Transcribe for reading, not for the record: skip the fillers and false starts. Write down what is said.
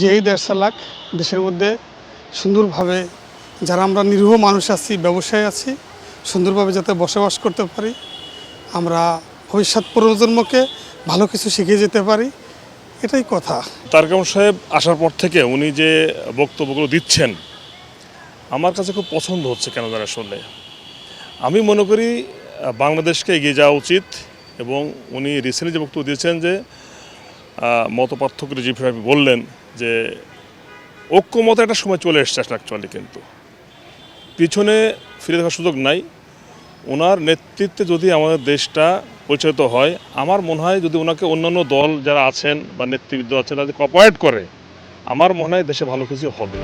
যেই দেশ চালাক, দেশের মধ্যে সুন্দরভাবে যারা আমরা নিরীহ মানুষ আছি, ব্যবসায়ী আছি, সুন্দরভাবে যাতে বসবাস করতে পারি, আমরা ভবিষ্যৎ প্রজন্মকে ভালো কিছু শিখে যেতে পারি, এটাই কথা। তারেক রহমান সাহেব আসার পর থেকে উনি যে বক্তব্যগুলো দিচ্ছেন আমার কাছে খুব পছন্দ হচ্ছে কেন জানা শুনলে। আমি মনে করি বাংলাদেশকে এগিয়ে যাওয়া উচিত, এবং উনি রিসেন্টলি যে বক্তব্য দিয়েছেন যে মত পার্থক্য যে বিষয়ে বললেন যে ঐক্যমত একটা সময় চলে এসছে অ্যাকচুয়ালি, কিন্তু পিছনে ফিরে দেখার সুযোগ নাই। ওনার নেতৃত্বে যদি আমাদের দেশটা পরিচালিত হয়, আমার মনে হয় যদি ওনাকে অন্যান্য দল যারা আছেন বা নেতৃবৃন্দ আছেন তাদের কোঅপারেট করে, আমার মনে হয় দেশে ভালো কিছু হবে।